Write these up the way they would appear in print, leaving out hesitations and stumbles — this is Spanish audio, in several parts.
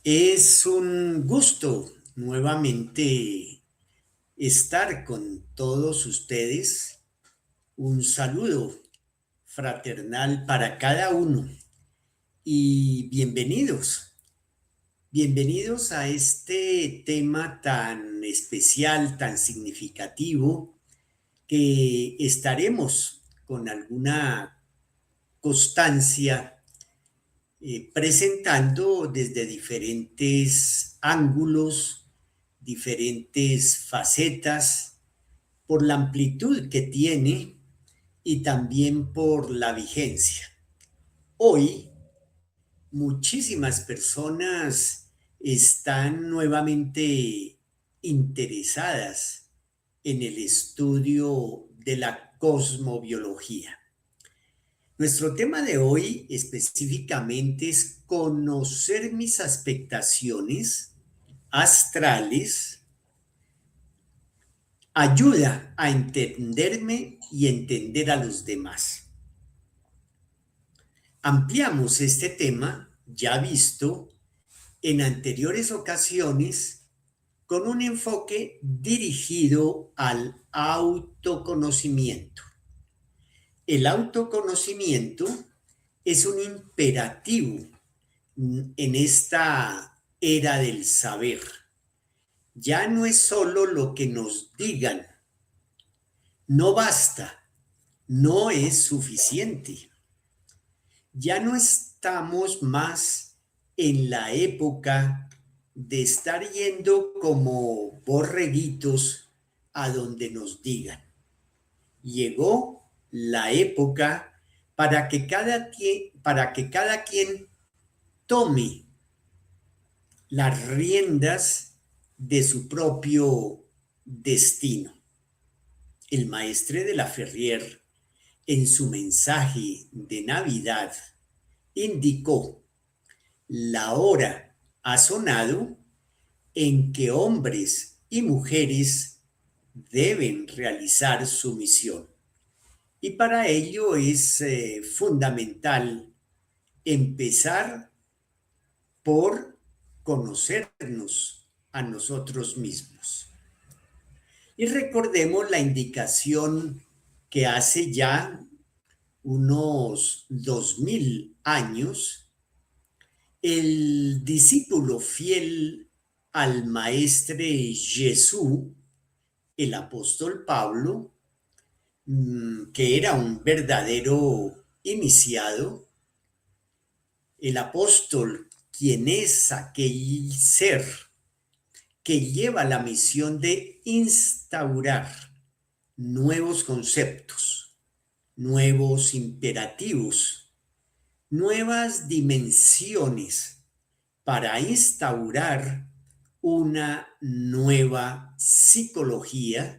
Es un gusto nuevamente estar con todos ustedes. Un saludo fraternal para cada uno y bienvenidos. Bienvenidos a este tema tan especial, tan significativo, que estaremos con alguna constancia presentando desde diferentes ángulos, diferentes facetas, por la amplitud que tiene y también por la vigencia. Hoy, muchísimas personas están nuevamente interesadas en el estudio de la cosmobiología. Nuestro tema de hoy específicamente es conocer mis expectaciones astrales ayuda a entenderme y entender a los demás. Ampliamos este tema ya visto en anteriores ocasiones con un enfoque dirigido al autoconocimiento. El autoconocimiento es un imperativo en esta era del saber. Ya no es solo lo que nos digan, no basta, no es suficiente. Ya no estamos más en la época de estar yendo como borreguitos a donde nos digan. Llegó la época para que cada quien tome las riendas de su propio destino. El maestre de la Ferrier, en su mensaje de Navidad, indicó: la hora ha sonado en que hombres y mujeres deben realizar su misión. Y para ello es fundamental empezar por conocernos a nosotros mismos. Y recordemos la indicación que hace ya unos 2000 años el discípulo fiel al maestre Jesús, el apóstol Pablo, que era un verdadero iniciado, el apóstol, quien es aquel ser que lleva la misión de instaurar nuevos conceptos, nuevos imperativos, nuevas dimensiones para instaurar una nueva psicología,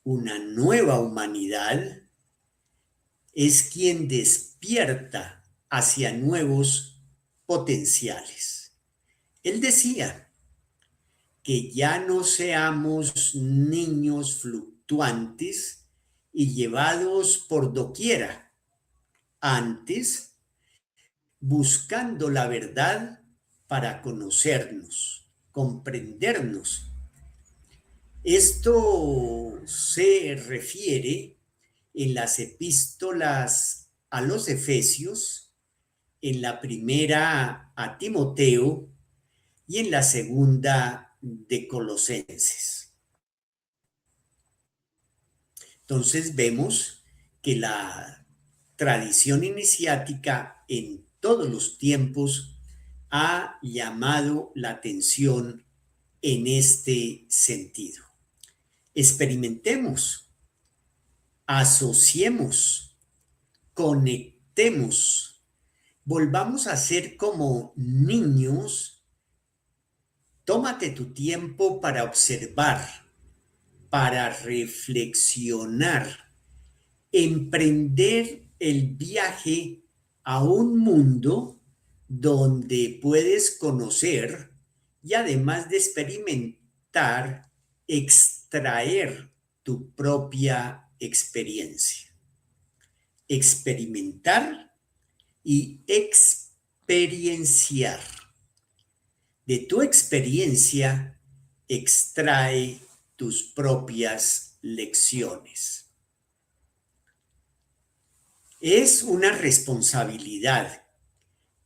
una nueva humanidad, es quien despierta hacia nuevos potenciales. Él decía que ya no seamos niños fluctuantes y llevados por doquiera, antes buscando la verdad para conocernos, comprendernos. Esto se refiere en las epístolas a los Efesios, en la primera a Timoteo y en la segunda de Colosenses. Entonces vemos que la tradición iniciática en todos los tiempos ha llamado la atención en este sentido. Experimentemos, asociemos, conectemos, volvamos a ser como niños. Tómate tu tiempo para observar, para reflexionar, emprender el viaje a un mundo donde puedes conocer y además de experimentar, extraer tu propia experiencia. Experimentar y experienciar. De tu experiencia, extrae tus propias lecciones. Es una responsabilidad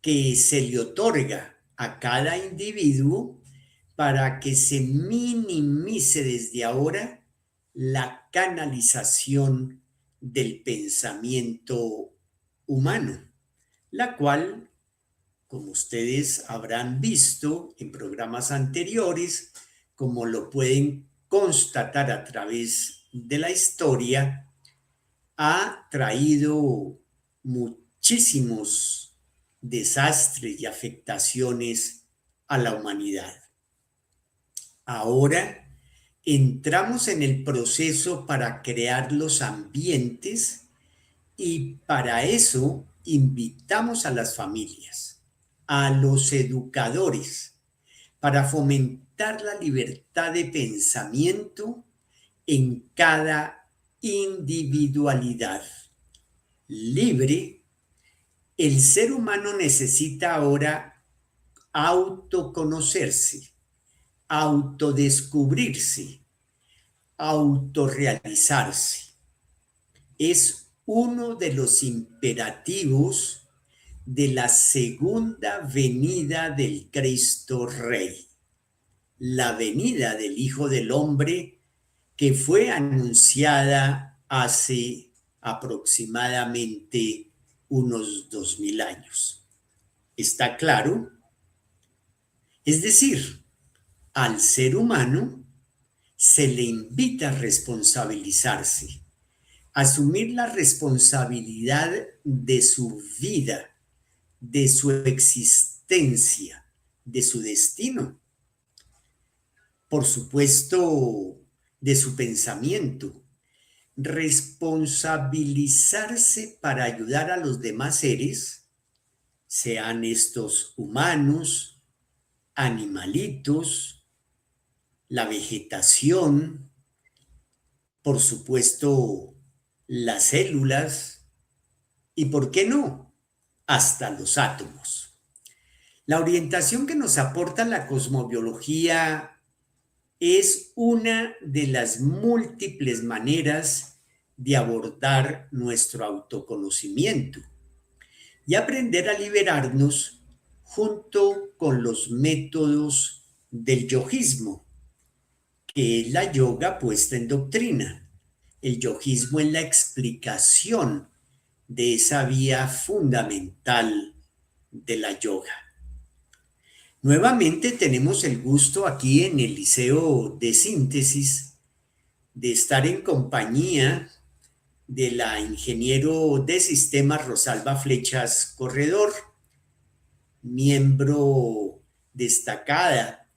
que se le otorga a cada individuo para que se minimice desde ahora la canalización del pensamiento humano, la cual, como ustedes habrán visto en programas anteriores, como lo pueden constatar a través de la historia, ha traído muchísimos desastres y afectaciones a la humanidad. Ahora entramos en el proceso para crear los ambientes y para eso invitamos a las familias, a los educadores, para fomentar la libertad de pensamiento en cada individualidad. Libre, el ser humano necesita ahora autoconocerse, autodescubrirse, autorrealizarse. Es uno de los imperativos de la segunda venida del Cristo Rey, la venida del Hijo del Hombre que fue anunciada hace aproximadamente unos 2000 años. ¿Está claro? Es decir, al ser humano se le invita a responsabilizarse, a asumir la responsabilidad de su vida, de su existencia, de su destino, por supuesto, de su pensamiento, responsabilizarse para ayudar a los demás seres, sean estos humanos, animalitos, la vegetación, por supuesto, las células y, ¿por qué no?, hasta los átomos. La orientación que nos aporta la cosmobiología es una de las múltiples maneras de abordar nuestro autoconocimiento y aprender a liberarnos junto con los métodos del yogismo, que es la yoga puesta en doctrina. El yogismo es la explicación de esa vía fundamental de la yoga. Nuevamente tenemos el gusto aquí en el Liceo de Síntesis de estar en compañía de la ingeniero de sistemas Rosalba Flechas Corredor, miembro destacada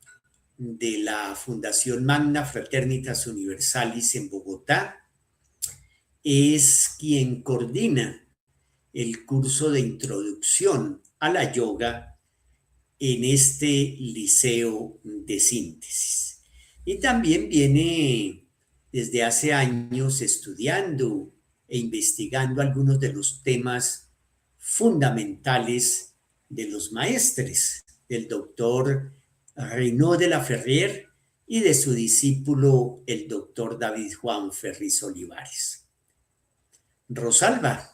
de la Fundación Magna Fraternitas Universalis en Bogotá. Es quien coordina el curso de introducción a la yoga en este liceo de síntesis. Y también viene desde hace años estudiando e investigando algunos de los temas fundamentales de los maestres, del doctor Renaud de la Ferrier y de su discípulo, el doctor David Juan Ferriz Olivares. Rosalba,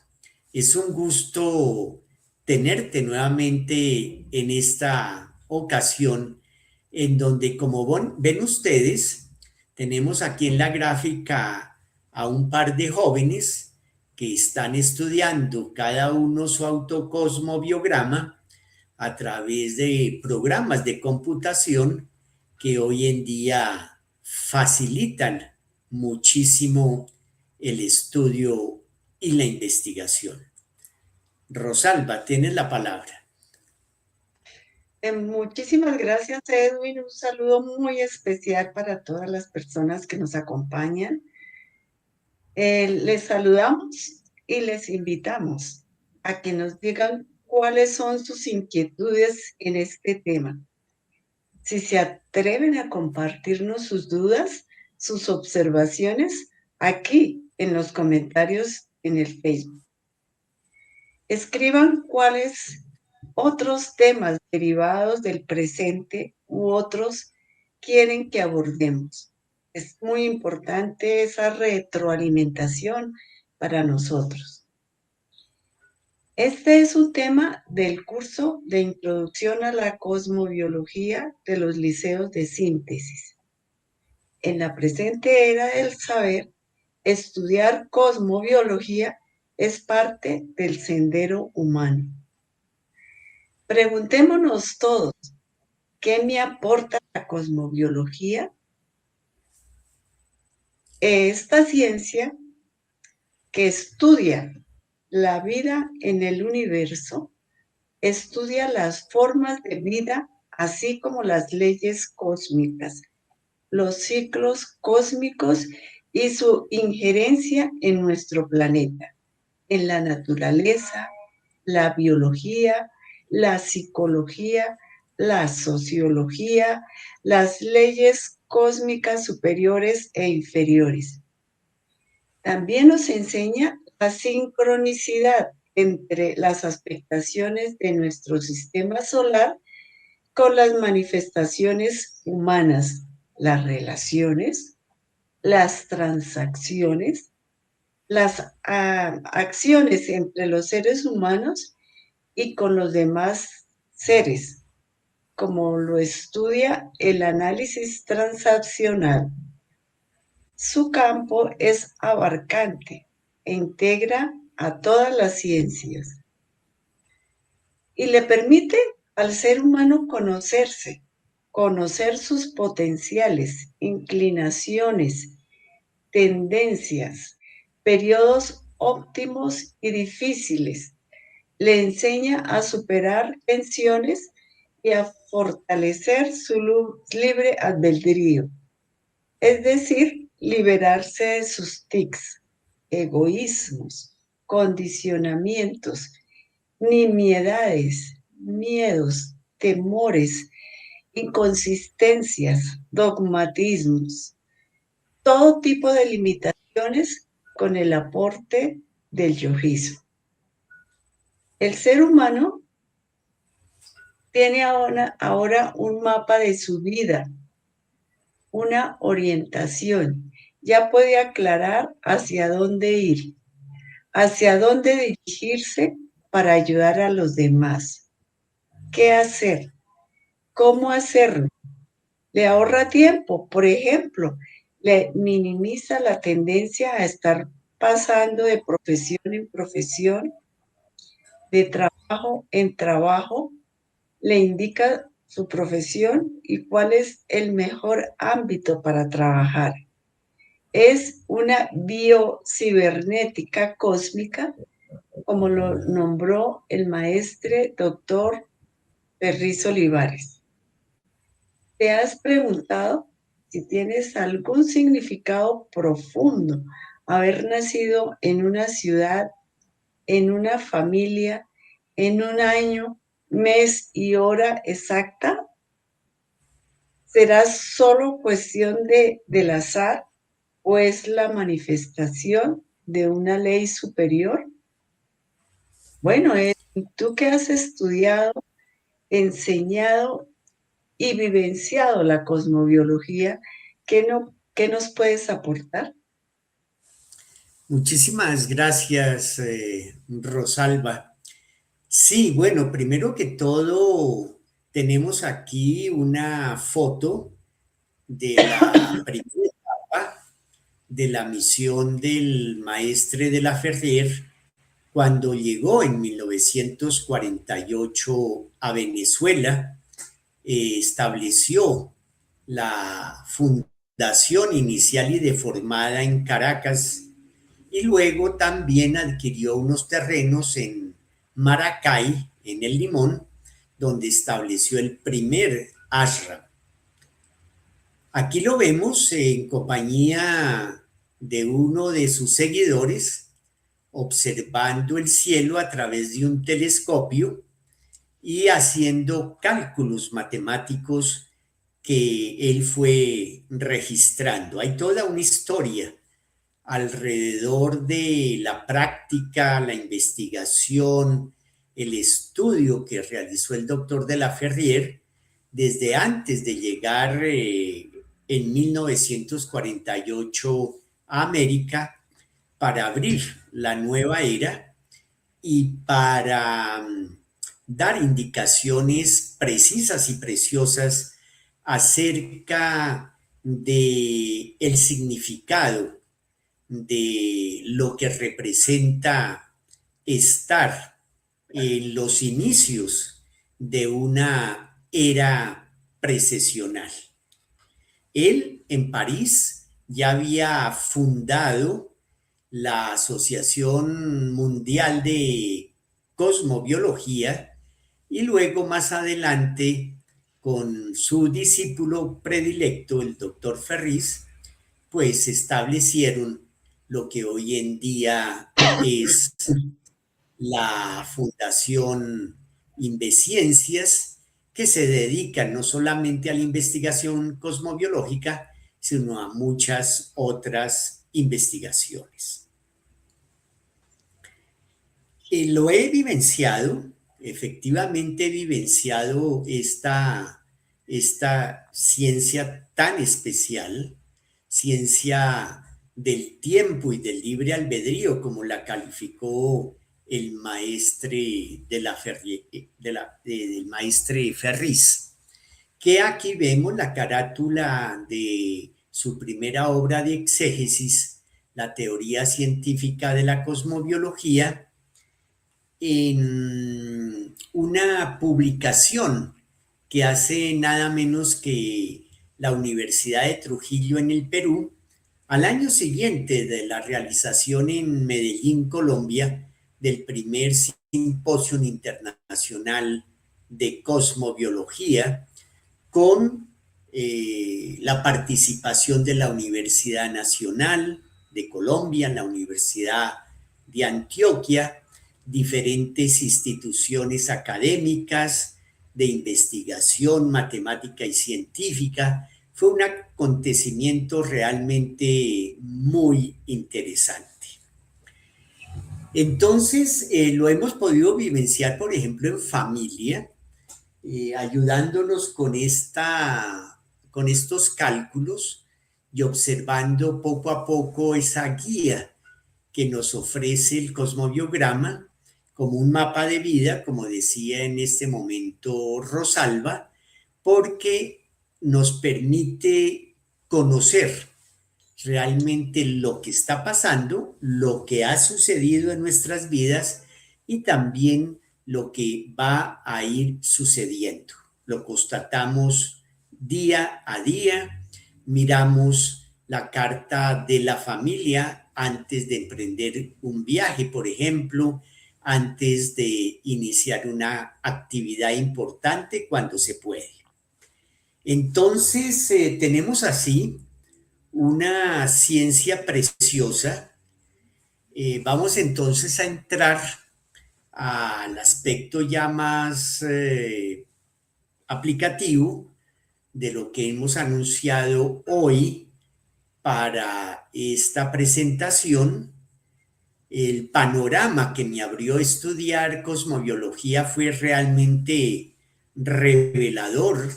es un gusto tenerte nuevamente en esta ocasión, en donde, como ven ustedes, tenemos aquí en la gráfica a un par de jóvenes que están estudiando cada uno su autocosmobiograma a través de programas de computación que hoy en día facilitan muchísimo el estudio y la investigación. Rosalba, tienes la palabra. Muchísimas gracias, Edwin. Un saludo muy especial para todas las personas que nos acompañan. Les saludamos y les invitamos a que nos digan cuáles son sus inquietudes en este tema. Si se atreven a compartirnos sus dudas, sus observaciones, aquí en los comentarios en el Facebook. Escriban cuáles otros temas derivados del presente u otros quieren que abordemos. Es muy importante esa retroalimentación para nosotros. Este es un tema del curso de Introducción a la Cosmobiología de los Liceos de Síntesis. En la presente era del saber, estudiar cosmobiología es parte del sendero humano. Preguntémonos todos, ¿qué me aporta la cosmobiología? Esta ciencia que estudia la vida en el universo, estudia las formas de vida, así como las leyes cósmicas, los ciclos cósmicos y su injerencia en nuestro planeta, en la naturaleza, la biología, la psicología, la sociología, las leyes cósmicas superiores e inferiores. También nos enseña la sincronicidad entre las aspectaciones de nuestro sistema solar con las manifestaciones humanas, las relaciones, las transacciones, las acciones entre los seres humanos y con los demás seres, como lo estudia el análisis transaccional. Su campo es abarcante e integra a todas las ciencias y le permite al ser humano conocerse, conocer sus potenciales, inclinaciones, tendencias, periodos óptimos y difíciles. Le enseña a superar tensiones y a fortalecer su libre albedrío, es decir, liberarse de sus tics, egoísmos, condicionamientos, nimiedades, miedos, temores, inconsistencias, dogmatismos, todo tipo de limitaciones con el aporte del yojismo. El ser humano tiene ahora un mapa de su vida, una orientación. Ya puede aclarar hacia dónde ir, hacia dónde dirigirse para ayudar a los demás. ¿Qué hacer? ¿Cómo hacerlo? Le ahorra tiempo, por ejemplo, le minimiza la tendencia a estar pasando de profesión en profesión, de trabajo en trabajo, le indica su profesión y cuál es el mejor ámbito para trabajar. Es una biocibernética cósmica, como lo nombró el maestre doctor Ferriz Olivares. ¿Te has preguntado si tienes algún significado profundo haber nacido en una ciudad, en una familia, en un año, mes y hora exacta? ¿Será solo cuestión del azar o es la manifestación de una ley superior? Bueno, tú que has estudiado, enseñado y vivenciado la cosmobiología, ¿qué nos puedes aportar? Muchísimas gracias, Rosalba. Sí, bueno, primero que todo, tenemos aquí una foto de la primera etapa de la misión del maestre de la Ferrer cuando llegó en 1948 a Venezuela, estableció la fundación inicial y deformada en Caracas y luego también adquirió unos terrenos en Maracay, en el Limón, donde estableció el primer ashram. Aquí lo vemos en compañía de uno de sus seguidores, observando el cielo a través de un telescopio y haciendo cálculos matemáticos que él fue registrando. Hay toda una historia alrededor de la práctica, la investigación, el estudio que realizó el doctor de la Ferrier desde antes de llegar en 1948 a América para abrir la nueva era y para dar indicaciones precisas y preciosas acerca de el significado de lo que representa estar en los inicios de una era precesional. Él en París ya había fundado la Asociación Mundial de Cosmobiología y luego más adelante con su discípulo predilecto, el doctor Ferris, pues establecieron lo que hoy en día es la Fundación Inveciencias, que se dedica no solamente a la investigación cosmobiológica, sino a muchas otras investigaciones. Lo he vivenciado, efectivamente he vivenciado esta ciencia tan especial, ciencia del tiempo y del libre albedrío, como la calificó el maestre del maestre Ferris, que aquí vemos la carátula de su primera obra de exégesis, la teoría científica de la cosmobiología, en una publicación que hace nada menos que la Universidad de Trujillo en el Perú, al año siguiente de la realización en Medellín, Colombia, del primer simposio internacional de cosmobiología, con la participación de la Universidad Nacional de Colombia, la Universidad de Antioquia, diferentes instituciones académicas de investigación matemática y científica. Fue un acontecimiento realmente muy interesante. Entonces, lo hemos podido vivenciar, por ejemplo, en familia, ayudándonos con estos cálculos y observando poco a poco esa guía que nos ofrece el cosmobiograma como un mapa de vida, como decía en este momento Rosalba, porque nos permite conocer realmente lo que está pasando, lo que ha sucedido en nuestras vidas y también lo que va a ir sucediendo. Lo constatamos día a día, miramos la carta de la familia antes de emprender un viaje, por ejemplo, antes de iniciar una actividad importante cuando se puede. Entonces, tenemos así una ciencia preciosa. Vamos entonces a entrar al aspecto ya más aplicativo de lo que hemos anunciado hoy para esta presentación. El panorama que me abrió estudiar cosmobiología fue realmente revelador.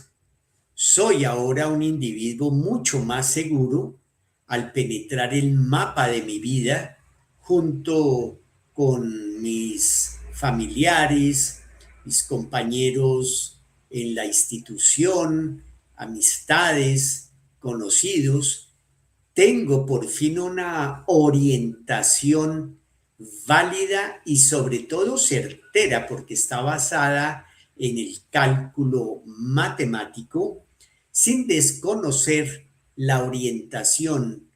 Soy ahora un individuo mucho más seguro al penetrar el mapa de mi vida junto con mis familiares, mis compañeros en la institución, amistades, conocidos. Tengo por fin una orientación válida y sobre todo certera, porque está basada en el cálculo matemático, sin desconocer la orientación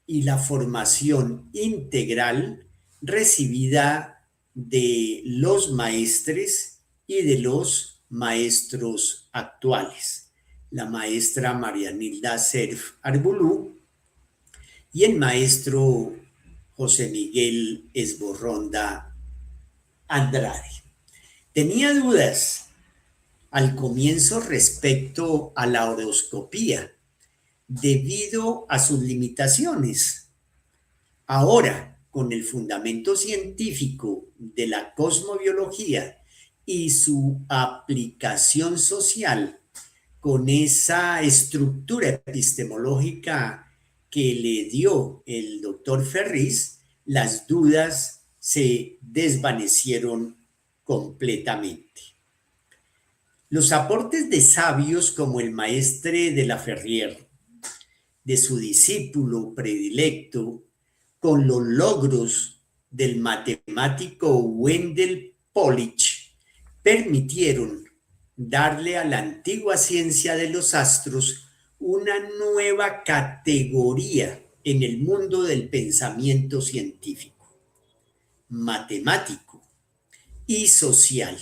y la formación integral recibida de los maestres y de los maestros actuales. La maestra Marianilda Serf Arbulú y el maestro José Miguel Esborronda Andrade. Tenía dudas al comienzo respecto a la horoscopía debido a sus limitaciones. Ahora, con el fundamento científico de la cosmobiología y su aplicación social con esa estructura epistemológica que le dio el doctor Ferriz, las dudas se desvanecieron completamente. Los aportes de sabios como el maestre de la Ferrier, de su discípulo predilecto, con los logros del matemático Wendell Pollich, permitieron darle a la antigua ciencia de los astros una nueva categoría en el mundo del pensamiento científico, matemático y social,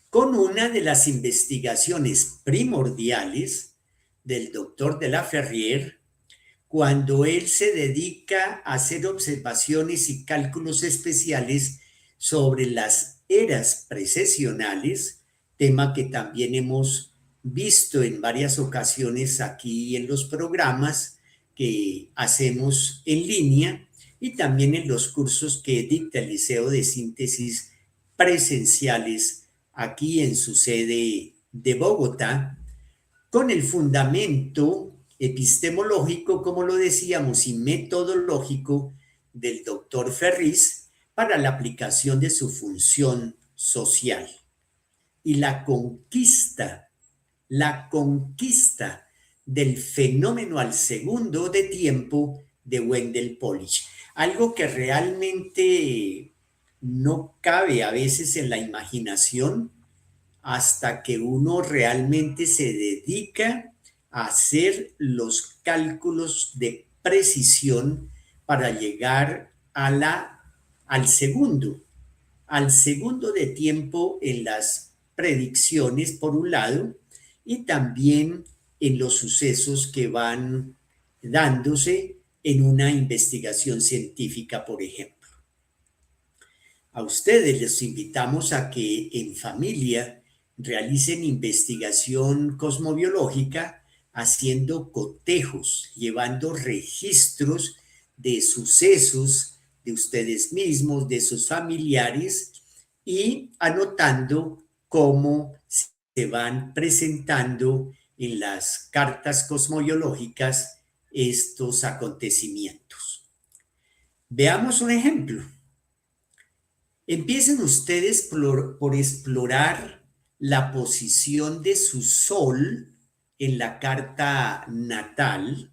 con una de las investigaciones primordiales del doctor de la Ferrier cuando él se dedica a hacer observaciones y cálculos especiales sobre las eras precesionales, tema que también hemos visto en varias ocasiones aquí en los programas que hacemos en línea y también en los cursos que dicta el Liceo de Síntesis presenciales aquí en su sede de Bogotá, con el fundamento epistemológico, como lo decíamos, y metodológico del doctor Ferriz para la aplicación de su función social. Y la conquista del fenómeno al segundo de tiempo de Wendell Pollich. Algo que realmente no cabe a veces en la imaginación hasta que uno realmente se dedica a hacer los cálculos de precisión para llegar al segundo, al segundo de tiempo en las predicciones, por un lado, y también en los sucesos que van dándose en una investigación científica, por ejemplo. A ustedes les invitamos a que en familia realicen investigación cosmobiológica haciendo cotejos, llevando registros de sucesos de ustedes mismos, de sus familiares y anotando cómo se van presentando en las cartas cosmobiológicas estos acontecimientos. Veamos un ejemplo. Empiecen ustedes por explorar la posición de su sol en la carta natal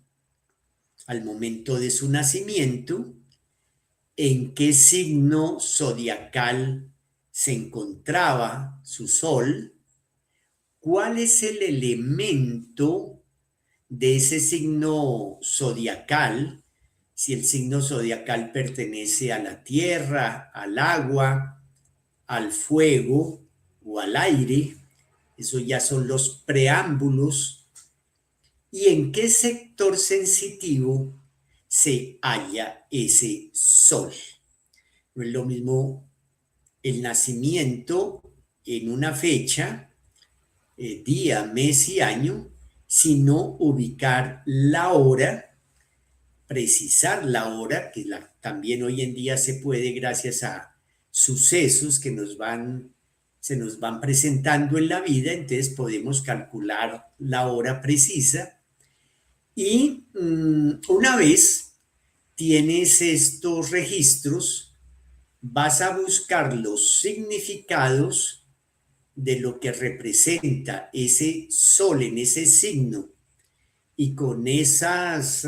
al momento de su nacimiento, en qué signo zodiacal se encontraba su sol, cuál es el elemento de ese signo zodiacal, si el signo zodiacal pertenece a la tierra, al agua, al fuego o al aire. Eso ya son los preámbulos. ¿Y en qué sector sensitivo se halla ese sol? No es lo mismo el nacimiento en una fecha, día, mes y año, sino ubicar la hora, precisar la hora, que también hoy en día se puede gracias a sucesos que se nos van presentando en la vida, entonces podemos calcular la hora precisa y una vez tienes estos registros, vas a buscar los significados de lo que representa ese sol en ese signo y con esas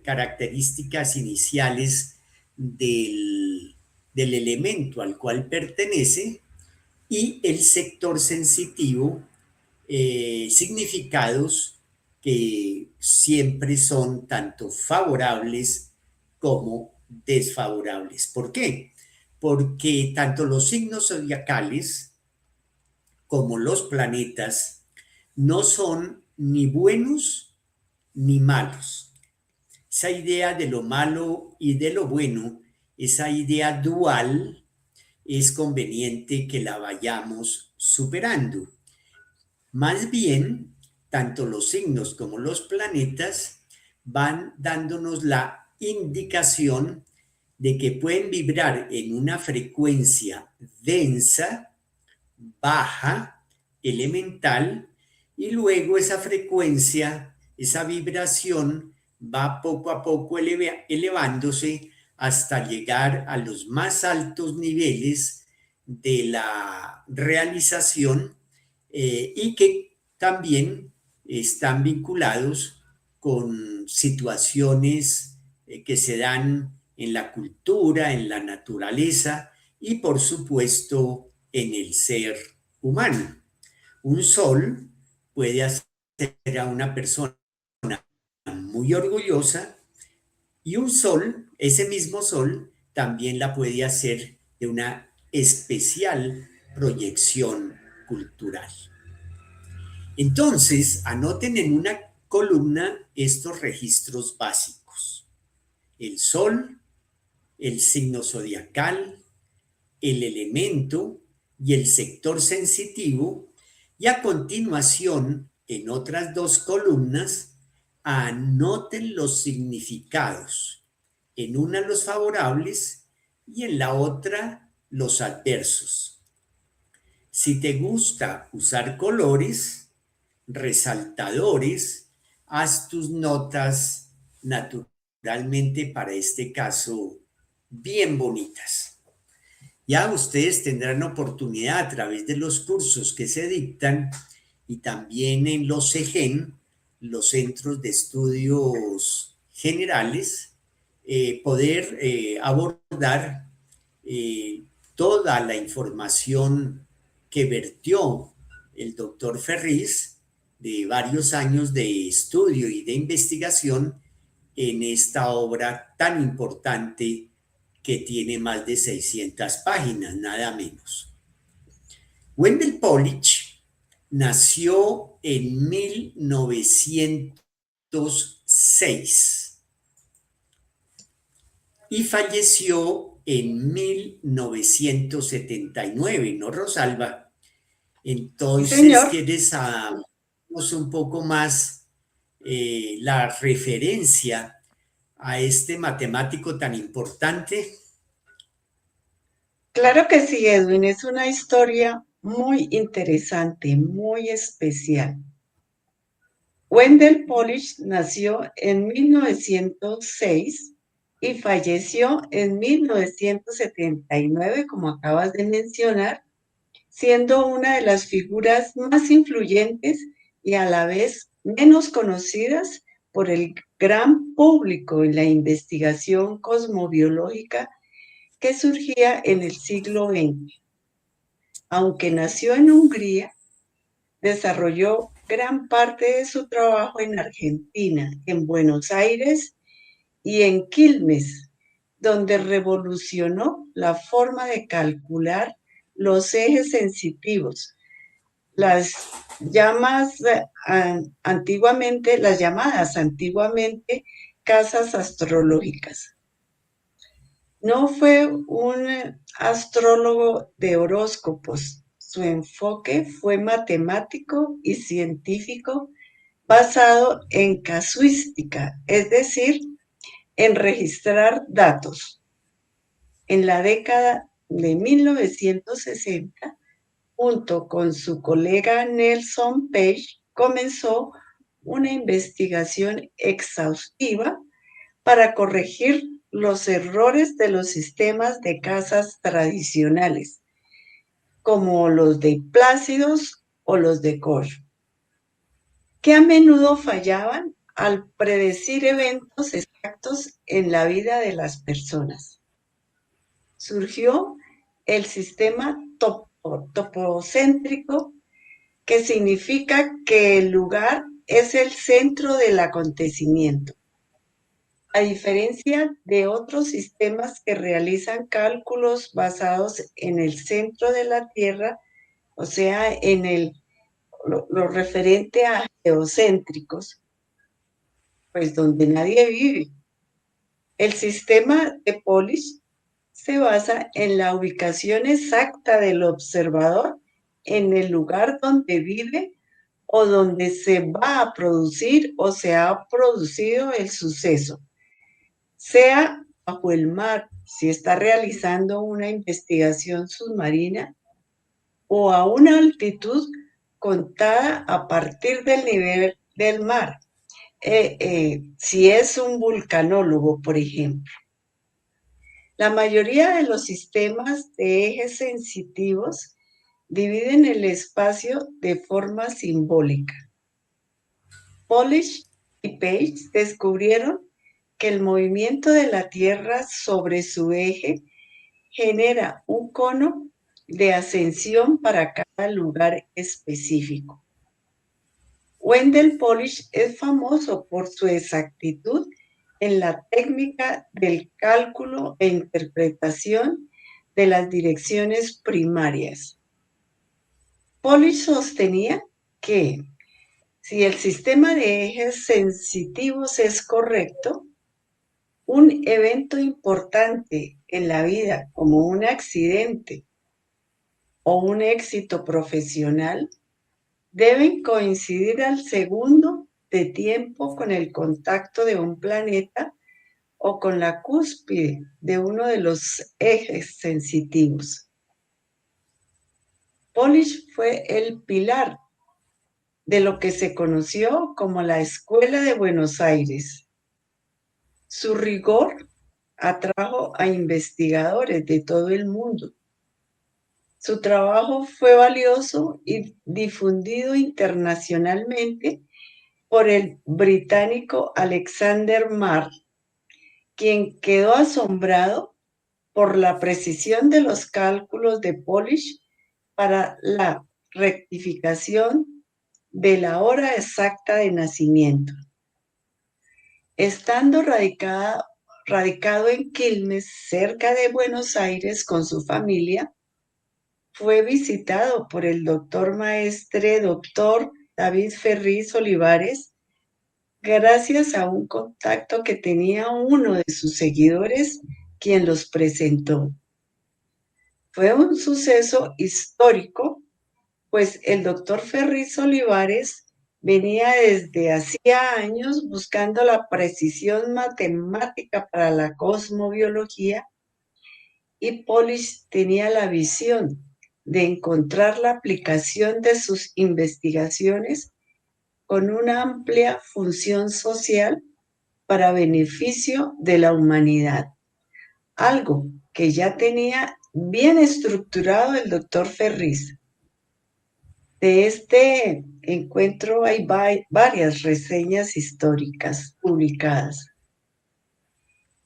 características iniciales del elemento al cual pertenece y el sector sensitivo, significados que siempre son tanto favorables como desfavorables. ¿Por qué? Porque tanto los signos zodiacales como los planetas no son ni buenos ni malos. Esa idea de lo malo y de lo bueno, esa idea dual, es conveniente que la vayamos superando. Más bien, tanto los signos como los planetas van dándonos la indicación de que pueden vibrar en una frecuencia densa baja, elemental, y luego esa frecuencia, esa vibración va poco a poco elevándose hasta llegar a los más altos niveles de la realización, y que también están vinculados con situaciones que se dan en la cultura, en la naturaleza y por supuesto en el ser humano. Un sol puede hacer a una persona muy orgullosa, y un sol, ese mismo sol, también la puede hacer de una especial proyección cultural. Entonces, anoten en una columna estos registros básicos: el sol, el signo zodiacal, el elemento y el sector sensitivo, y a continuación, en otras dos columnas, anoten los significados, en una los favorables y en la otra los adversos. Si te gusta usar colores, resaltadores, haz tus notas naturalmente para este caso bien bonitas. Ya ustedes tendrán oportunidad a través de los cursos que se dictan y también en los CEGEN, los Centros de Estudios Generales, poder abordar eh, toda la información que vertió el doctor Ferriz de varios años de estudio y de investigación en esta obra tan importante que tiene más de 600 páginas, nada menos. Wendell Pollich nació en 1906 y falleció en 1979, ¿no, Rosalba? Sí, Entonces, señor. ¿quieres saber un poco más la referencia a este matemático tan importante? Claro que sí, Edwin. Es una historia muy interesante, muy especial. Wendell Pollich nació en 1906 y falleció en 1979, como acabas de mencionar, siendo una de las figuras más influyentes y a la vez menos conocidas por el gran público en la investigación cosmobiológica que surgía en el siglo XX. Aunque nació en Hungría, desarrolló gran parte de su trabajo en Argentina, en Buenos Aires y en Quilmes, donde revolucionó la forma de calcular los ejes sensitivos, las llamadas antiguamente casas astrológicas. No fue un astrólogo de horóscopos. Su enfoque fue matemático y científico basado en casuística, es decir, en registrar datos. En la década de 1960, junto con su colega Nelson Page, comenzó una investigación exhaustiva para corregir los errores de los sistemas de casas tradicionales, como los de Plácidos o los de Koch, que a menudo fallaban al predecir eventos exactos en la vida de las personas. Surgió el sistema topocéntrico, que significa que el lugar es el centro del acontecimiento. A diferencia de otros sistemas que realizan cálculos basados en el centro de la Tierra, o sea, en lo referente a geocéntricos, pues donde nadie vive. El sistema de Polis se basa en la ubicación exacta del observador en el lugar donde vive o donde se va a producir o se ha producido el suceso, sea bajo el mar, si está realizando una investigación submarina, o a una altitud contada a partir del nivel del mar. Si es un vulcanólogo, por ejemplo. La mayoría de los sistemas de ejes sensitivos dividen el espacio de forma simbólica. Polish y Page descubrieron que el movimiento de la Tierra sobre su eje genera un cono de ascensión para cada lugar específico. Wendell Polish es famoso por su exactitud en la técnica del cálculo e interpretación de las direcciones primarias. Polish sostenía que si el sistema de ejes sensitivos es correcto, un evento importante en la vida, como un accidente o un éxito profesional, deben coincidir al segundo de tiempo con el contacto de un planeta o con la cúspide de uno de los ejes sensitivos. Polish fue el pilar de lo que se conoció como la Escuela de Buenos Aires. Su rigor atrajo a investigadores de todo el mundo. Su trabajo fue valioso y difundido internacionalmente por el británico Alexander Marr, quien quedó asombrado por la precisión de los cálculos de Polish para la rectificación de la hora exacta de nacimiento. Estando radicado en Quilmes, cerca de Buenos Aires, con su familia, fue visitado por el doctor David Ferriz Olivares, gracias a un contacto que tenía uno de sus seguidores, quien los presentó. Fue un suceso histórico, pues el doctor Ferriz Olivares venía desde hacía años buscando la precisión matemática para la cosmobiología, y Polish tenía la visión de encontrar la aplicación de sus investigaciones con una amplia función social para beneficio de la humanidad, algo que ya tenía bien estructurado el doctor Ferriz. De este encuentro hay varias reseñas históricas publicadas.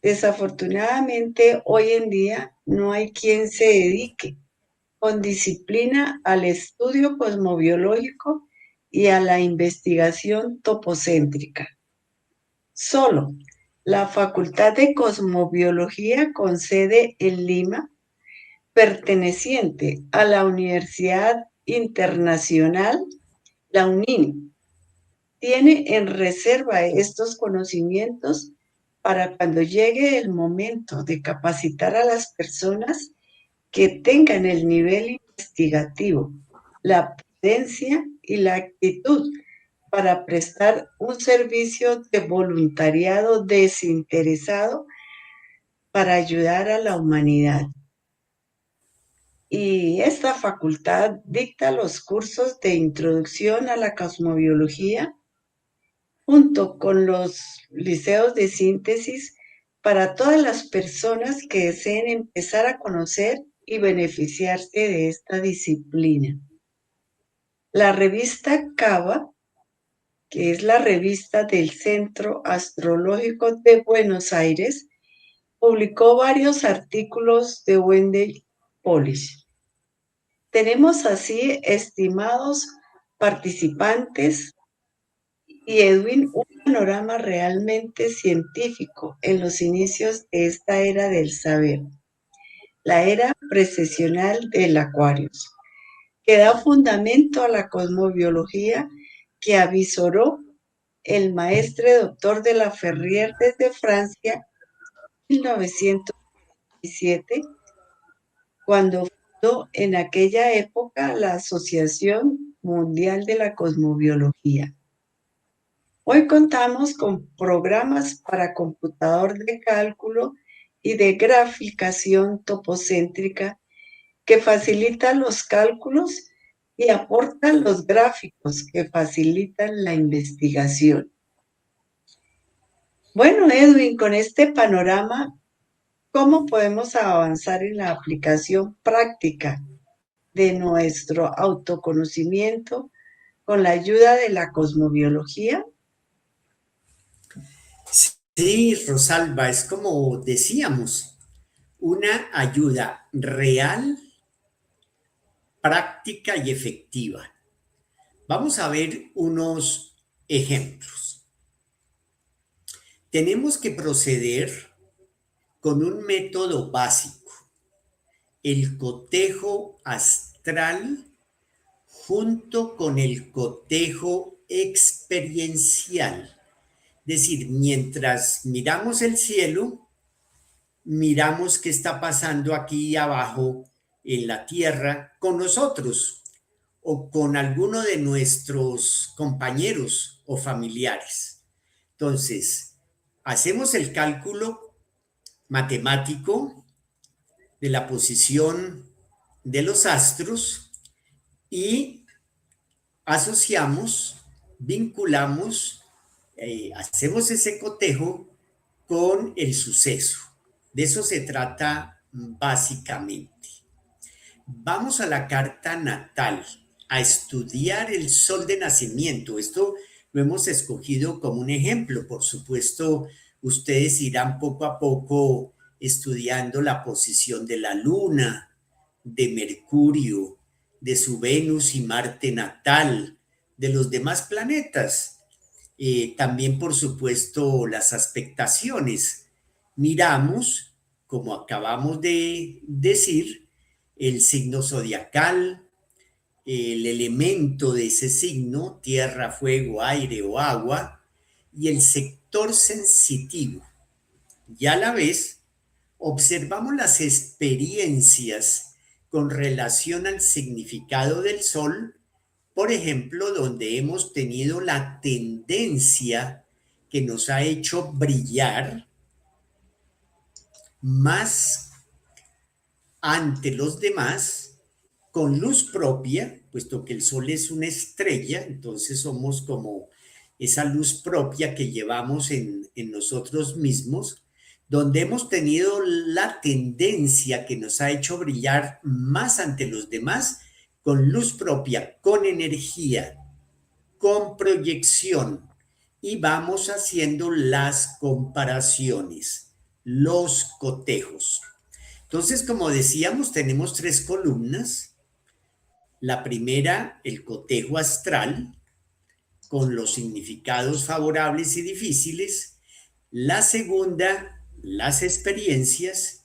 Desafortunadamente, hoy en día no hay quien se dedique con disciplina al estudio cosmobiológico y a la investigación topocéntrica. Solo la Facultad de Cosmobiología con sede en Lima, perteneciente a la Universidad Internacional, la UNIN, tiene en reserva estos conocimientos para cuando llegue el momento de capacitar a las personas que tengan el nivel investigativo, la prudencia y la actitud para prestar un servicio de voluntariado desinteresado para ayudar a la humanidad. Y esta facultad dicta los cursos de introducción a la cosmobiología, junto con los liceos de síntesis para todas las personas que deseen empezar a conocer y beneficiarse de esta disciplina. La revista Cava, que es la revista del Centro Astrológico de Buenos Aires, publicó varios artículos de Wendell Polish. Tenemos así, estimados participantes y Edwin, un panorama realmente científico en los inicios de esta era del saber, la era precesional del Aquarius, que da fundamento a la cosmobiología que avisoró el maestre doctor de la Ferrier desde Francia en 1917, cuando fundó en aquella época la Asociación Mundial de la Cosmobiología. Hoy contamos con programas para computador de cálculo y de graficación topocéntrica que facilita los cálculos y aporta los gráficos que facilitan la investigación. Bueno, Edwin, con este panorama, ¿cómo podemos avanzar en la aplicación práctica de nuestro autoconocimiento con la ayuda de la cosmobiología? Sí, Rosalba, es como decíamos, una ayuda real, práctica y efectiva. Vamos a ver unos ejemplos. Tenemos que proceder con un método básico, el cotejo astral junto con el cotejo experiencial. Es decir, mientras miramos el cielo, miramos qué está pasando aquí abajo en la tierra con nosotros o con alguno de nuestros compañeros o familiares. Entonces, hacemos el cálculo matemático de la posición de los astros y asociamos, vinculamos, hacemos ese cotejo con el suceso. De eso se trata básicamente. Vamos a la carta natal, a estudiar el sol de nacimiento. Esto lo hemos escogido como un ejemplo. Por supuesto, ustedes irán poco a poco estudiando la posición de la luna, de Mercurio, de su Venus y Marte natal, de los demás planetas. También, por supuesto, las aspectaciones. Miramos, como acabamos de decir, el signo zodiacal, el elemento de ese signo, tierra, fuego, aire o agua, y el sector sensitivo. Y a la vez, observamos las experiencias con relación al significado del sol, por ejemplo, donde hemos tenido la tendencia que nos ha hecho brillar más ante los demás con luz propia, puesto que el sol es una estrella, entonces somos como esa luz propia que llevamos en nosotros mismos, donde hemos tenido la tendencia que nos ha hecho brillar más ante los demás con luz propia, con energía, con proyección, y vamos haciendo las comparaciones, los cotejos. Entonces, como decíamos, tenemos tres columnas. La primera, el cotejo astral, con los significados favorables y difíciles. La segunda, las experiencias.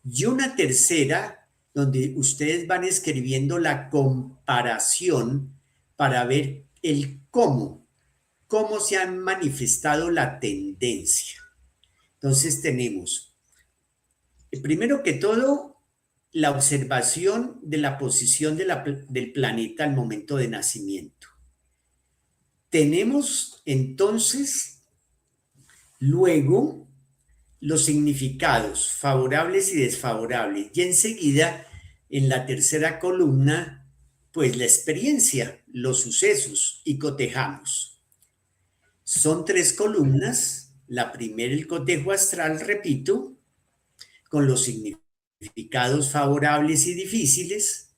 Y una tercera, donde ustedes van escribiendo la comparación para ver el cómo se ha manifestado la tendencia. Entonces tenemos, primero que todo, la observación de la posición del planeta al momento de nacimiento. Tenemos entonces luego los significados favorables y desfavorables y enseguida en la tercera columna pues la experiencia, los sucesos y cotejamos. Son tres columnas, la primera el cotejo astral, repito, con los significados favorables y difíciles,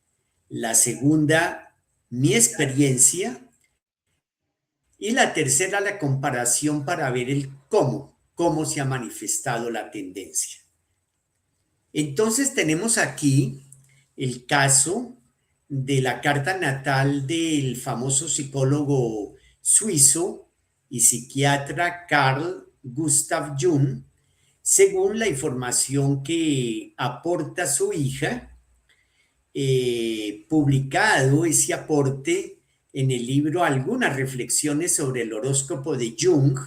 la segunda mi experiencia y la tercera la comparación para ver el cómo se ha manifestado la tendencia. Entonces tenemos aquí el caso de la carta natal del famoso psicólogo suizo y psiquiatra Carl Gustav Jung, según la información que aporta su hija, publicado ese aporte en el libro Algunas reflexiones sobre el horóscopo de Jung,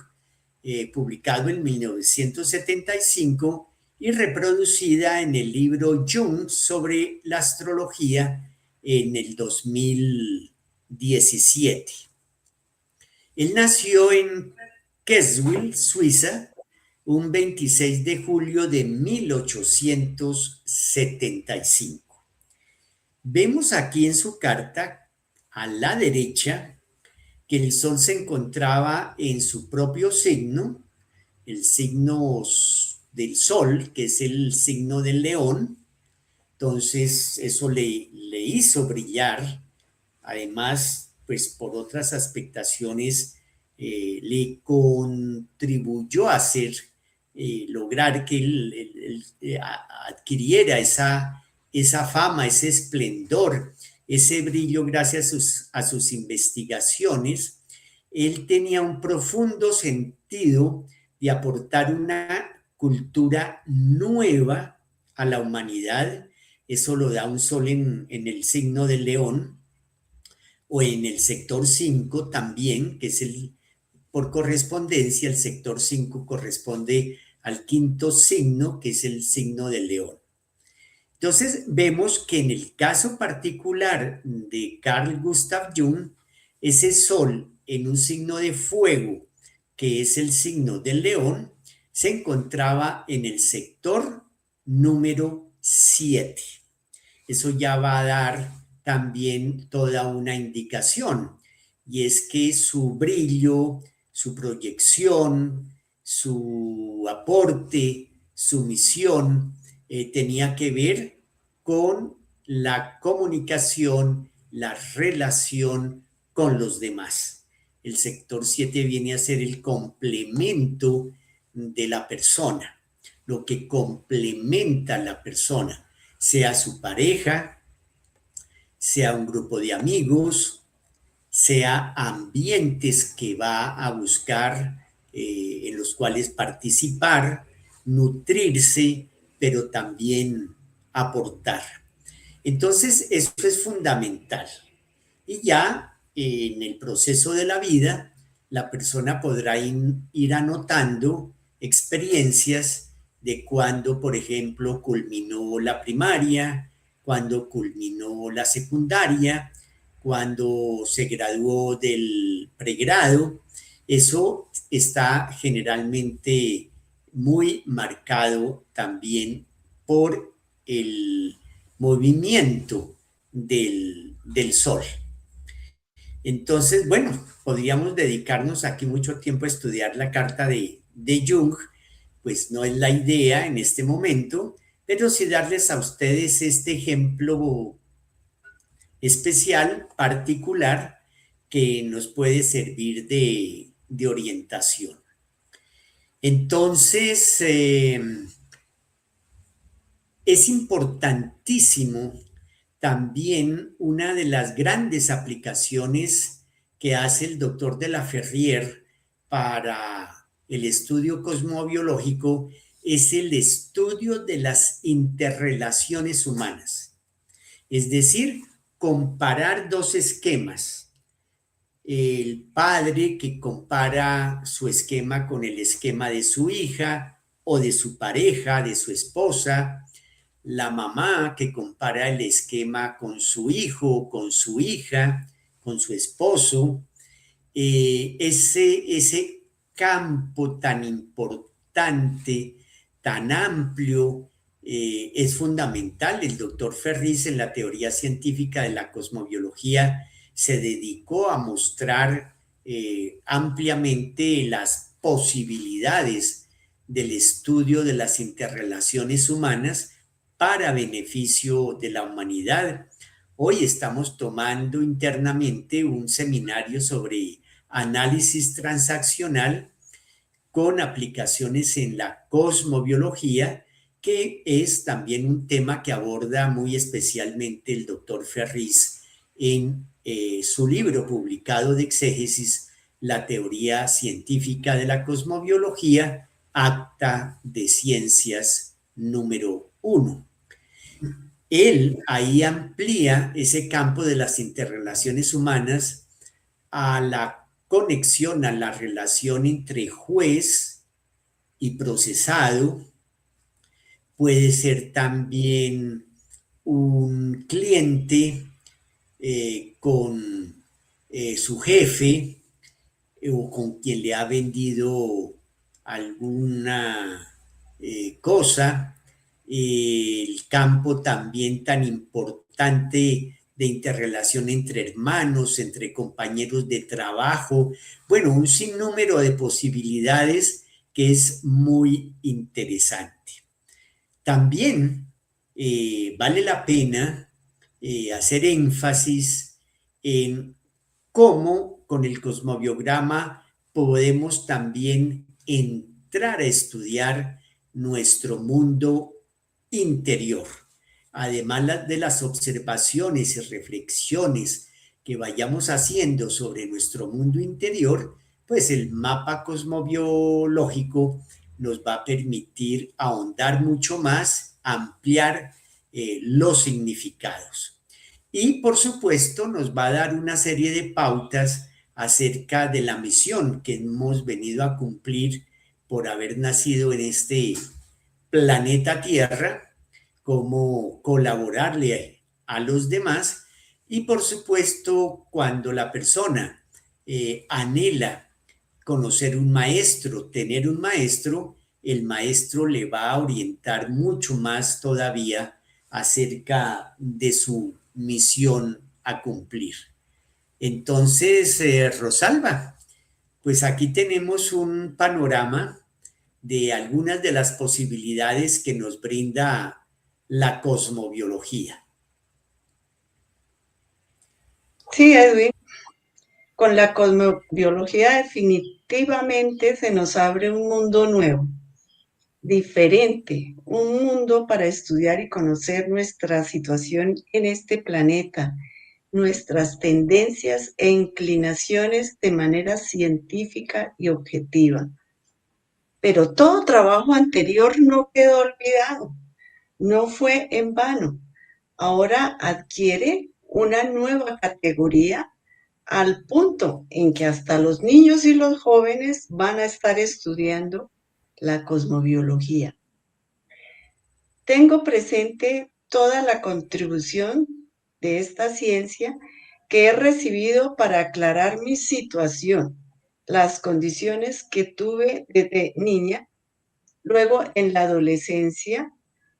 publicado en 1975 y reproducida en el libro Jung sobre la astrología en el 2017. Él nació en Keswick, Suiza, un 26 de julio de 1875. Vemos aquí en su carta, a la derecha, que el Sol se encontraba en su propio signo, el signo del Sol, que es el signo del León. Entonces, eso le hizo brillar. Además, pues por otras aspectaciones, le contribuyó a hacer, lograr que él adquiriera esa fama, ese esplendor, ese brillo gracias a sus investigaciones. Él tenía un profundo sentido de aportar una cultura nueva a la humanidad. Eso lo da un sol en el signo del león, o en el sector 5 también, que es por correspondencia, el sector 5 corresponde al quinto signo, que es el signo del león. Entonces, vemos que en el caso particular de Carl Gustav Jung, ese sol en un signo de fuego, que es el signo del león, se encontraba en el sector número 7. Eso ya va a dar también toda una indicación, y es que su brillo, su proyección, su aporte, su misión, tenía que ver con la comunicación, la relación con los demás. El sector 7 viene a ser el complemento de la persona, lo que complementa a la persona, sea su pareja, sea un grupo de amigos, sea ambientes que va a buscar, en los cuales participar, nutrirse, pero también aportar. Entonces, eso es fundamental. Y ya en el proceso de la vida, la persona podrá ir anotando experiencias de cuando, por ejemplo, culminó la primaria, cuando culminó la secundaria, cuando se graduó del pregrado. Eso está generalmente muy marcado también por el movimiento del Sol. Entonces, bueno, podríamos dedicarnos aquí mucho tiempo a estudiar la carta de Jung, pues no es la idea en este momento, pero sí darles a ustedes este ejemplo especial, particular, que nos puede servir de orientación. Entonces, es importantísimo también una de las grandes aplicaciones que hace el doctor de la Ferrier para el estudio cosmobiológico es el estudio de las interrelaciones humanas. Es decir, comparar dos esquemas. El padre que compara su esquema con el esquema de su hija o de su pareja, de su esposa, la mamá que compara el esquema con su hijo, con su hija, con su esposo. Ese campo tan importante, tan amplio, es fundamental. El doctor Ferris, en la teoría científica de la cosmobiología, se dedicó a mostrar ampliamente las posibilidades del estudio de las interrelaciones humanas para beneficio de la humanidad. Hoy estamos tomando internamente un seminario sobre análisis transaccional con aplicaciones en la cosmobiología, que es también un tema que aborda muy especialmente el doctor Ferris en su libro publicado de exégesis, La teoría científica de la cosmobiología, acta de ciencias número 1. Él ahí amplía ese campo de las interrelaciones humanas a la conexión, a la relación entre juez y procesado. Puede ser también un cliente con su jefe, o con quien le ha vendido alguna cosa. El campo también tan importante importante de interrelación entre hermanos, entre compañeros de trabajo, bueno, un sinnúmero de posibilidades que es muy interesante. También vale la pena hacer énfasis en cómo con el cosmobiograma podemos también entrar a estudiar nuestro mundo interior. Además de las observaciones y reflexiones que vayamos haciendo sobre nuestro mundo interior, pues el mapa cosmobiológico nos va a permitir ahondar mucho más, ampliar los significados. Y por supuesto nos va a dar una serie de pautas acerca de la misión que hemos venido a cumplir por haber nacido en este planeta Tierra, cómo colaborarle a los demás y por supuesto cuando la persona anhela conocer un maestro, tener un maestro, el maestro le va a orientar mucho más todavía acerca de su misión a cumplir. Entonces, Rosalba, pues aquí tenemos un panorama de algunas de las posibilidades que nos brinda la cosmobiología. Sí, Edwin, con la cosmobiología definitivamente se nos abre un mundo nuevo, diferente, un mundo para estudiar y conocer nuestra situación en este planeta, nuestras tendencias e inclinaciones de manera científica y objetiva. Pero todo trabajo anterior no quedó olvidado, no fue en vano. Ahora adquiere una nueva categoría al punto en que hasta los niños y los jóvenes van a estar estudiando la cosmobiología. Tengo presente toda la contribución de esta ciencia que he recibido para aclarar mi situación, las condiciones que tuve desde niña, luego en la adolescencia,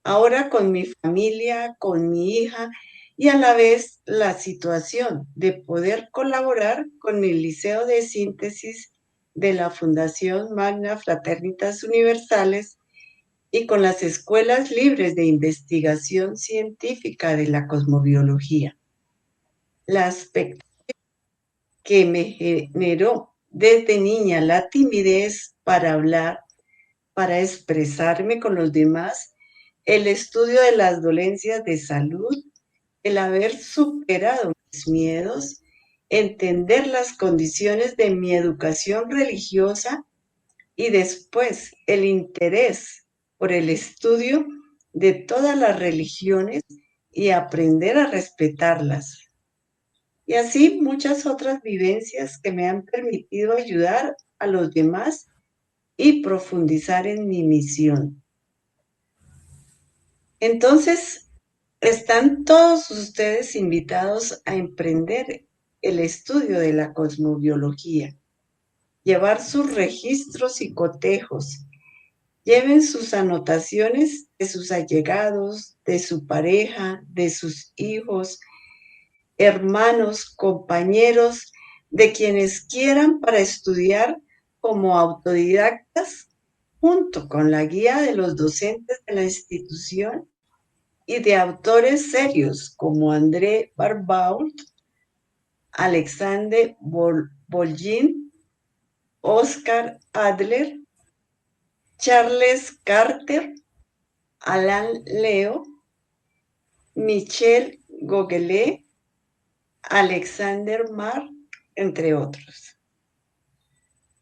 ahora con mi familia, con mi hija y a la vez la situación de poder colaborar con el Liceo de Síntesis de la Fundación Magna Fraternitas Universales y con las escuelas libres de investigación científica de la cosmobiología. La expectativa que me generó desde niña la timidez para hablar, para expresarme con los demás, el estudio de las dolencias de salud, el haber superado mis miedos, entender las condiciones de mi educación religiosa y después el interés por el estudio de todas las religiones y aprender a respetarlas. Y así muchas otras vivencias que me han permitido ayudar a los demás y profundizar en mi misión. Entonces, están todos ustedes invitados a emprender el estudio de la cosmobiología, llevar sus registros y cotejos, lleven sus anotaciones de sus allegados, de su pareja, de sus hijos, hermanos, compañeros, de quienes quieran para estudiar como autodidactas, junto con la guía de los docentes de la institución y de autores serios como André Barbault, Alexander Bolgin, Oscar Adler, Charles Carter, Alain Leo, Michel Gogelet, Alexander Marr, entre otros.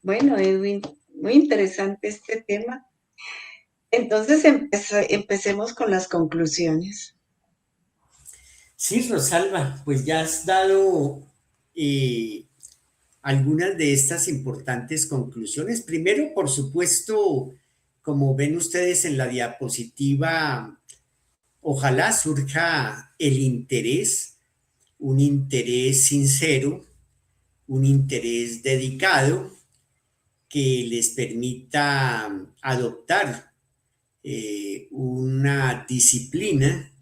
Bueno, Edwin, muy interesante este tema. Entonces empecemos con las conclusiones. Sí, Rosalba, pues ya has dado algunas de estas importantes conclusiones. Primero, por supuesto, como ven ustedes en la diapositiva, ojalá surja el interés, un interés sincero, un interés dedicado que les permita adoptar una disciplina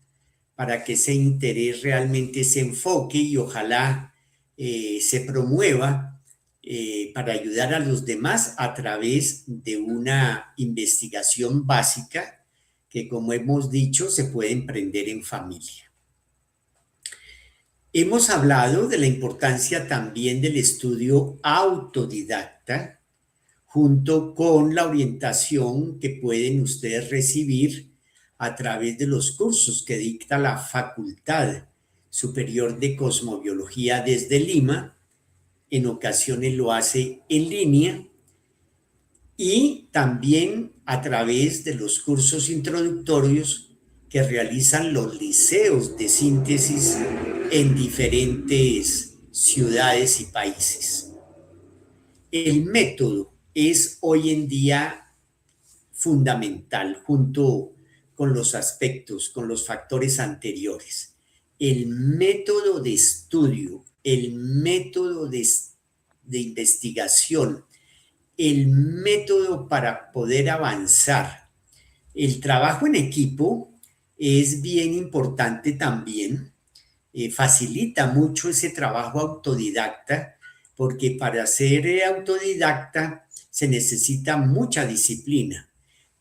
para que ese interés realmente se enfoque y ojalá se promueva para ayudar a los demás a través de una investigación básica que, como hemos dicho, se puede emprender en familia. Hemos hablado de la importancia también del estudio autodidacta junto con la orientación que pueden ustedes recibir a través de los cursos que dicta la Facultad Superior de Cosmobiología desde Lima. En ocasiones lo hace en línea y también a través de los cursos introductorios que realizan los liceos de síntesis en diferentes ciudades y países. El método es hoy en día fundamental junto con los aspectos, con los factores anteriores. El método de estudio, el método de investigación, el método para poder avanzar. El trabajo en equipo es bien importante también, facilita mucho ese trabajo autodidacta, porque para ser autodidacta se necesita mucha disciplina.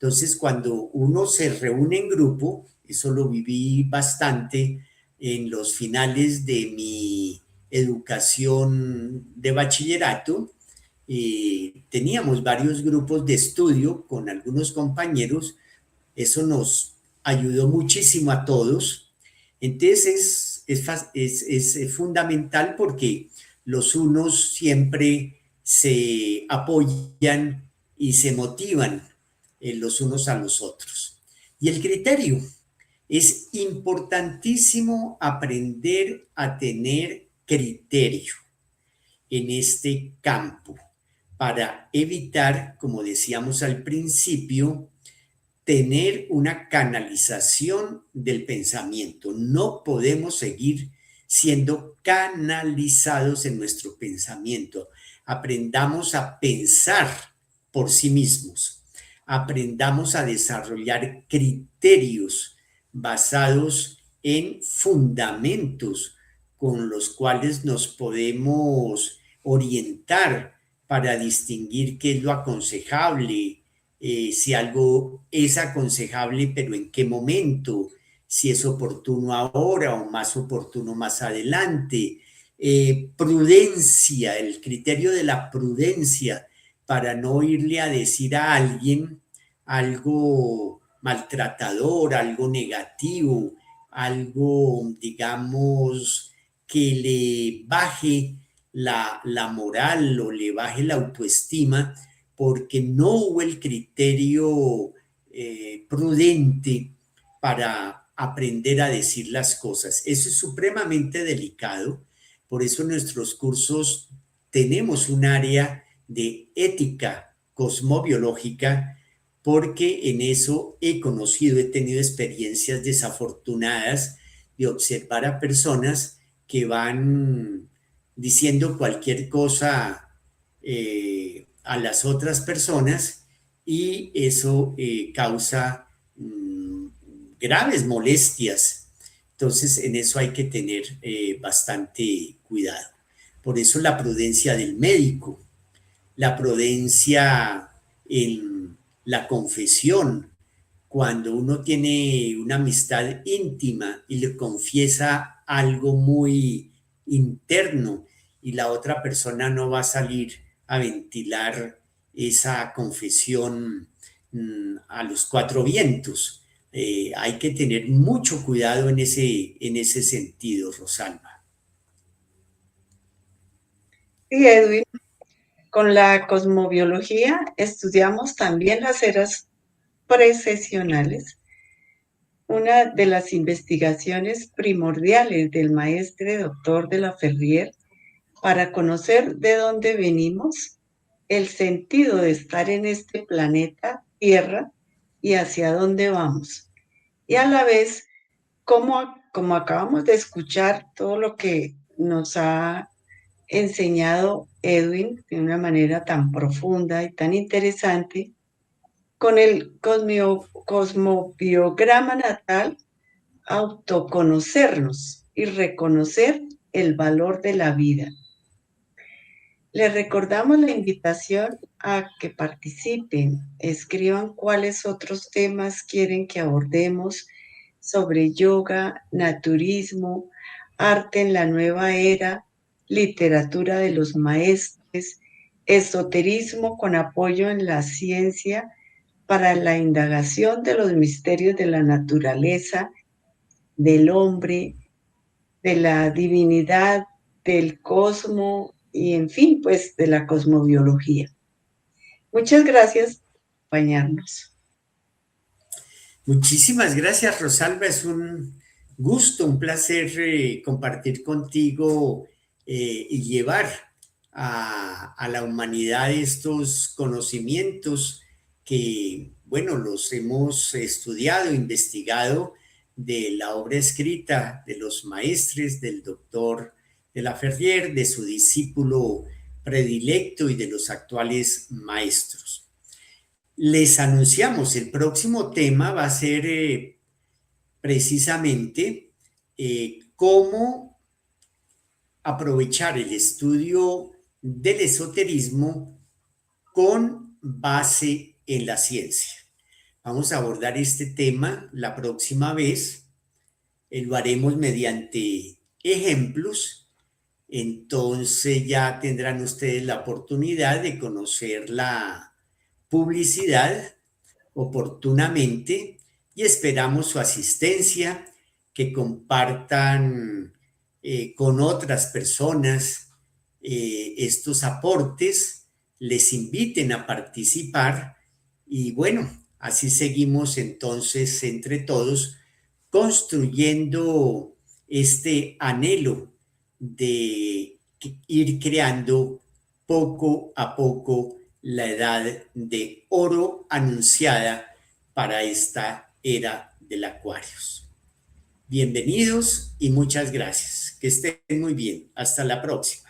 Entonces, cuando uno se reúne en grupo, eso lo viví bastante en los finales de mi educación de bachillerato, teníamos varios grupos de estudio con algunos compañeros, eso nos ayudó muchísimo a todos. Entonces es fundamental porque los unos siempre se apoyan y se motivan los unos a los otros. Y el criterio. Es importantísimo aprender a tener criterio en este campo para evitar, como decíamos al principio, tener una canalización del pensamiento. No podemos seguir siendo canalizados en nuestro pensamiento. Aprendamos a pensar por sí mismos. Aprendamos a desarrollar criterios basados en fundamentos con los cuales nos podemos orientar para distinguir qué es lo aconsejable, si algo es aconsejable, pero en qué momento, si es oportuno ahora o más oportuno más adelante. Prudencia, el criterio de la prudencia para no irle a decir a alguien algo maltratador, algo negativo, algo, digamos, que le baje la moral o le baje la autoestima porque no hubo el criterio prudente para aprender a decir las cosas. Eso es supremamente delicado, por eso en nuestros cursos tenemos un área de ética cosmobiológica, porque en eso he conocido, he tenido experiencias desafortunadas de observar a personas que van diciendo cualquier cosa a las otras personas y eso causa graves molestias. Entonces, en eso hay que tener bastante cuidado. Por eso la prudencia del médico, la prudencia en la confesión, cuando uno tiene una amistad íntima y le confiesa algo muy interno y la otra persona no va a salir a ventilar esa confesión a los cuatro vientos. Hay que tener mucho cuidado en ese sentido, Rosalba. Y Edwin, con la cosmobiología estudiamos también las eras precesionales. Una de las investigaciones primordiales del maestre doctor de la Ferrier para conocer de dónde venimos, el sentido de estar en este planeta Tierra y hacia dónde vamos. Y a la vez, como acabamos de escuchar todo lo que nos ha enseñado Edwin de una manera tan profunda y tan interesante, con el cosmobiograma natal autoconocernos y reconocer el valor de la vida. Les recordamos la invitación a que participen, escriban cuáles otros temas quieren que abordemos sobre yoga, naturismo, arte en la nueva era, literatura de los maestres, esoterismo con apoyo en la ciencia para la indagación de los misterios de la naturaleza, del hombre, de la divinidad, del cosmos y, en fin, pues de la cosmobiología. Muchas gracias por acompañarnos. Muchísimas gracias, Rosalba. Es un gusto, un placer compartir contigo y llevar a la humanidad estos conocimientos que, bueno, los hemos estudiado, investigado de la obra escrita de los maestres, del doctor de la Ferrier, de su discípulo predilecto y de los actuales maestros. Les anunciamos, el próximo tema va a ser precisamente cómo aprovechar el estudio del esoterismo con base en la ciencia. Vamos a abordar este tema la próxima vez. Lo haremos mediante ejemplos. Entonces ya tendrán ustedes la oportunidad de conocer la publicidad oportunamente y esperamos su asistencia, que compartan con otras personas estos aportes, les inviten a participar y bueno, así seguimos entonces entre todos construyendo este anhelo de ir creando poco a poco la edad de oro anunciada para esta era del Acuarios. Bienvenidos y muchas gracias. Que estén muy bien. Hasta la próxima.